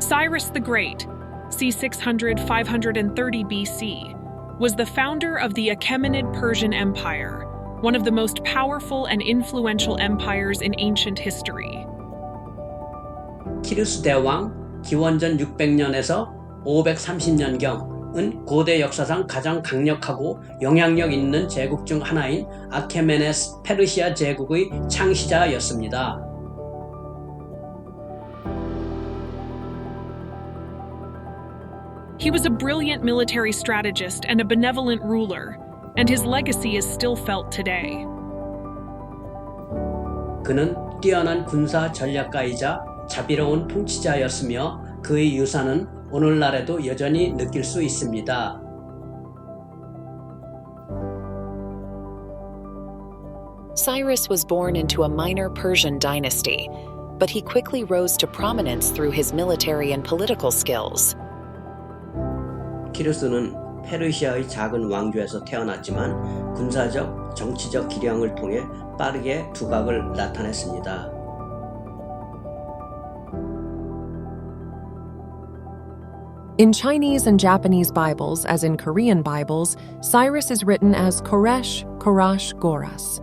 Cyrus the Great, c. 600–530 BC, was the founder of the Achaemenid Persian Empire, one of the most powerful and influential empires in ancient history. 키루스 대왕 기원전 600년에서 530년경은 고대 역사상 가장 강력하고 영향력 있는 제국 중 하나인 아케메네스 페르시아 제국의 창시자였습니다. He was a brilliant military strategist and a benevolent ruler, and his legacy is still felt today. 그는 뛰어난 군사 전략가이자 자비로운 통치자였으며 그의 유산은 오늘날에도 여전히 느낄 수 있습니다. Cyrus was born into a minor Persian dynasty, but he quickly rose to prominence through his military and political skills. 키루스는 페르시아의 작은 왕조에서 태어났지만 군사적, 정치적 기량을 통해 빠르게 두각을 나타냈습니다. In Chinese and Japanese Bibles, as in Korean Bibles, Cyrus is written as Koresh, Korash, Goras.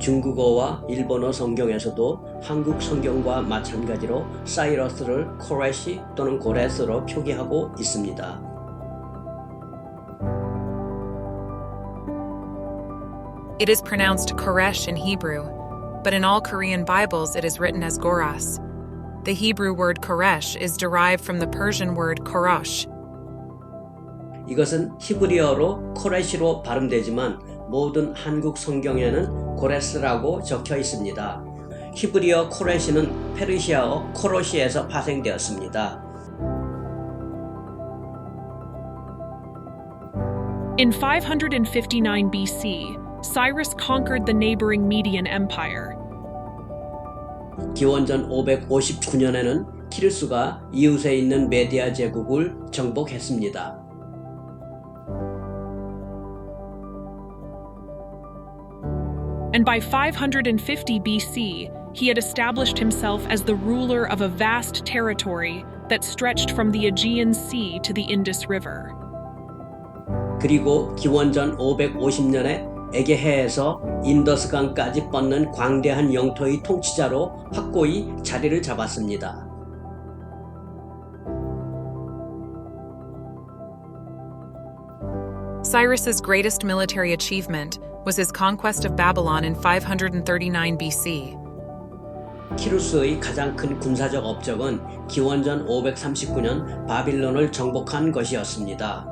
중국어와 일본어 성경에서도 한국 성경과 마찬가지로 사이러스를 코레시 또는 고레스로 표기하고 있습니다. It is pronounced Koresh in Hebrew, but in all Korean Bibles it is written as Goras. The Hebrew word Koresh is derived from the Persian word Korosh. 이것은 히브리어로 코레시로 발음되지만 모든 한국 성경에는 고레스라고 적혀 있습니다. 히브리어 코레시는 페르시아어 코로시에서 파생되었습니다. In 559 BC, Cyrus conquered the neighboring Median Empire. 기원전 559년에는 키루스가 이웃에 있는 메디아 제국을 정복했습니다. And by 550 BC, he had established himself as the ruler of a vast territory that stretched from the Aegean Sea to the Indus River. 그리고 기원전 550년에 에게해에서 인더스강까지 뻗는 광대한 영토의 통치자로 확고히 자리를 잡았습니다. Cyrus's greatest military achievement was his conquest of Babylon in 539 BC. 키루스의 가장 큰 군사적 업적은 기원전 539년 바빌론을 정복한 것이었습니다.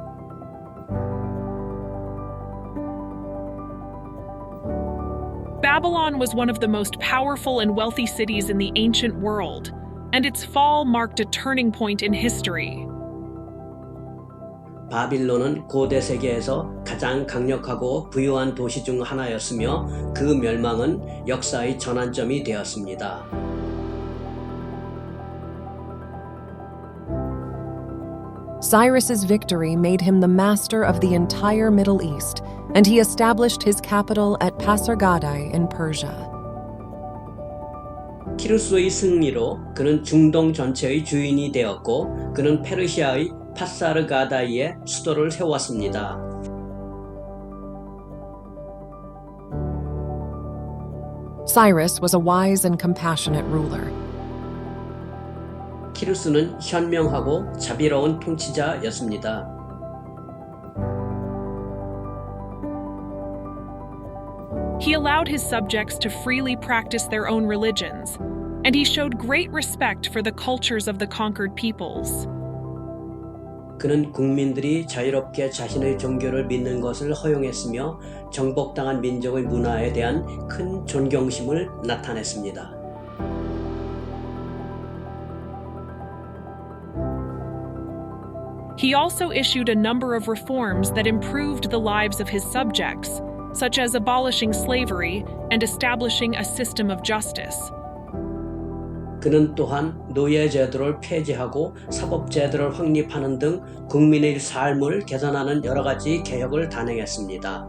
Babylon was one of the most powerful and wealthy cities in the ancient world, and its fall marked a turning point in history. 바빌론은 고대 세계에서 가장 강력하고 부유한 도시 중 하나였으며 그 멸망은 역사의 전환점이 되었습니다. Cyrus's victory made him the master of the entire Middle East, and he established his capital at Pasargadae in Persia. 키루스의 승리로 그는 중동 전체의 주인이 되었고 그는 페르시아의 파사르가다이에 수도를 세웠습니다. Cyrus was a wise and compassionate ruler. 키루스는 현명하고 자비로운 통치자였습니다. He allowed his subjects to freely practice their own religions, and he showed great respect for the cultures of the conquered peoples. 그는 국민들이 자유롭게 자신의 종교를 믿는 것을 허용했으며 정복당한 민족의 문화에 대한 큰 존경심을 나타냈습니다. He also issued a number of reforms that improved the lives of his subjects, such as abolishing slavery and establishing a system of justice. 그는 또한 노예제도를 폐지하고 사법제도를 확립하는 등 국민의 삶을 개선하는 여러 가지 개혁을 단행했습니다.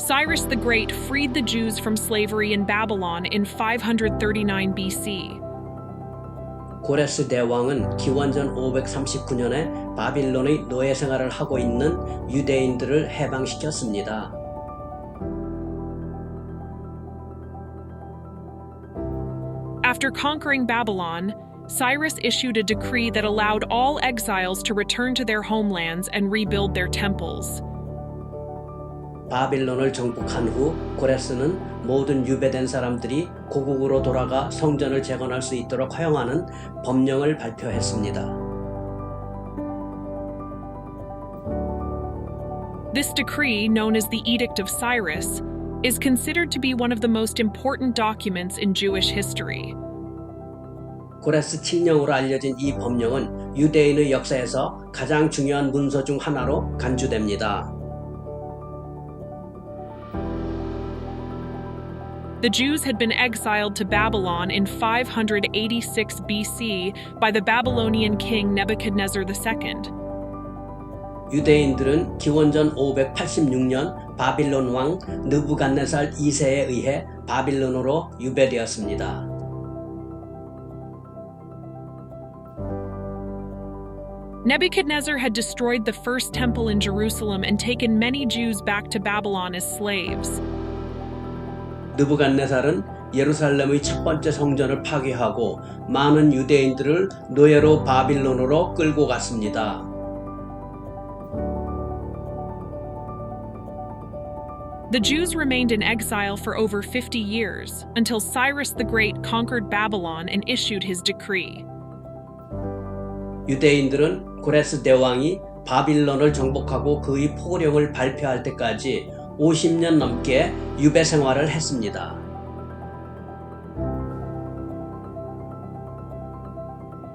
Cyrus the Great freed the Jews from slavery in Babylon in 539 BC. 고레스 대왕은 기원전 539년에 바빌론의 노예 생활을 하고 있는 유대인들을 해방시켰습니다. After conquering Babylon, Cyrus issued a decree that allowed all exiles to return to their homelands and rebuild their temples. 바빌론을 정복한 후 고레스는 모든 유배된 사람들이 고국으로 돌아가 성전을 재건할 수 있도록 허용하는 법령을 발표했습니다. This decree, known as the Edict of Cyrus, is considered to be one of the most important documents in Jewish history. 고레스 칙령으로 알려진 이 법령은 유대인의 역사에서 가장 중요한 문서 중 하나로 간주됩니다. The Jews had been exiled to Babylon in 586 BC by the Babylonian king Nebuchadnezzar II. 유대인들은 기원전 586년 바빌론 왕 느부갓네살 2세에 의해 바빌론으로 유배되었습니다. Nebuchadnezzar had destroyed the first temple in Jerusalem and taken many Jews back to Babylon as slaves. 느부갓네살은 예루살렘의 첫 번째 성전을 파괴하고 많은 유대인들을 노예로 바빌론으로 끌고 갔습니다. The Jews remained in exile for over 50 years until Cyrus the Great conquered Babylon and issued his decree. 유대인들은 고레스 대왕이 바빌론을 정복하고 그의 포령을 발표할 때까지 50년 넘게 유배 생활을 했습니다.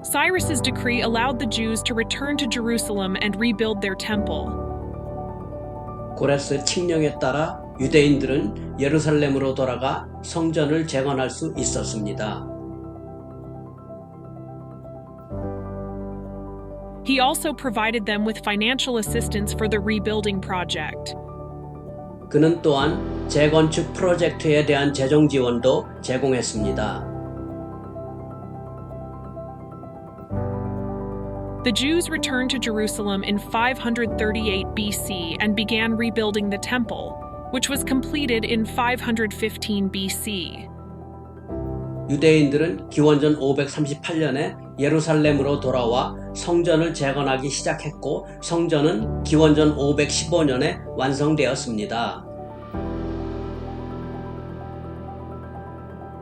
Cyrus's decree allowed the Jews to return to Jerusalem and rebuild their temple. 고레스 칙령에 따라 유대인들은 예루살렘으로 돌아가 성전을 재건할 수 있었습니다. He also provided them with financial assistance for the rebuilding project. 그는 또한 재건축 프로젝트에 대한 재정 지원도 제공했습니다. The Jews returned to Jerusalem in 538 BC and began rebuilding the temple, which was completed in 515 BC. 유대인들은 기원전 538년에 예루살렘으로 돌아와 성전을 재건하기 시작했고 성전은 기원전 515년에 완성되었습니다.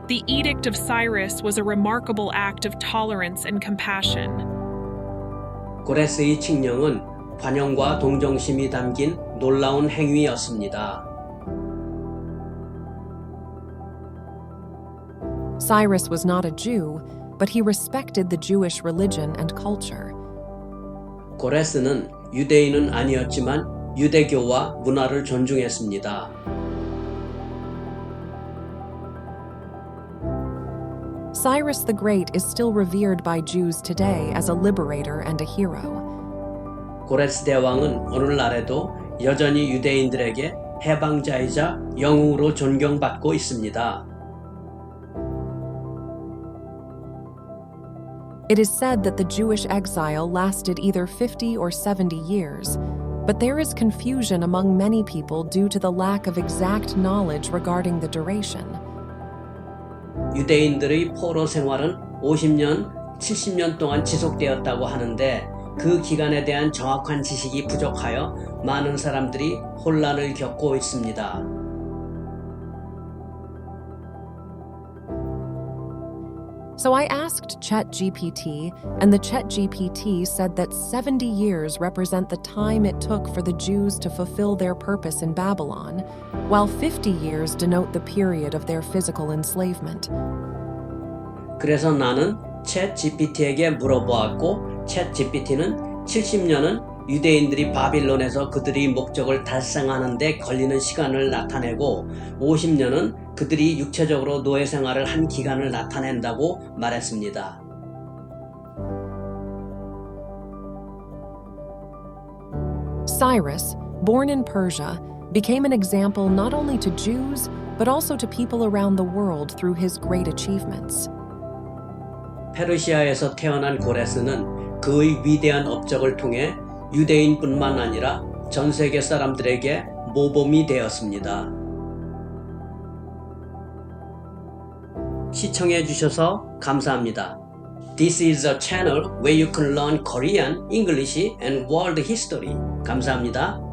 The Edict of Cyrus was a remarkable act of tolerance and compassion. 고레스의 칙령은 관용과 동정심이 담긴 놀라운 행위였습니다. Cyrus was not a Jew, but he respected the Jewish religion and culture. 고레스는 유대인은 아니었지만 유대교와 문화를 존중했습니다. Cyrus the Great is still revered by Jews today as a liberator and a hero. 고레스 대왕은 오늘날에도 여전히 유대인들에게 해방자이자 영웅으로 존경받고 있습니다. It is said that the Jewish exile lasted either 50 or 70 years, but there is confusion among many people due to the lack of exact knowledge regarding the duration. 유대인들의 포로 생활은 50년, 70년 동안 지속되었다고 하는데 그 기간에 대한 정확한 지식이 부족하여 많은 사람들이 혼란을 겪고 있습니다. So I asked ChatGPT, and the ChatGPT said that 70 years represent the time it took for the Jews to fulfill their purpose in Babylon, while 50 years denote the period of their physical enslavement. 그래서 나는 챗GPT에게 물어보았고 챗GPT는 70년은 유대인들이 바빌론에서 그들의 목적을 달성하는 데 걸리는 시간을 나타내고 50년은 그들이 육체적으로 노예 생활을 한 기간을 나타낸다고 말했습니다. Cyrus, born in Persia, became an example not only to Jews, but also to people around the world through his great achievements. 페르시아에서 태어난 고레스는 그의 위대한 업적을 통해 유대인뿐만 아니라 전 세계 사람들에게 모범이 되었습니다. 시청해 주셔서 감사합니다. This is a channel where you can learn Korean, English, and world history. 감사합니다.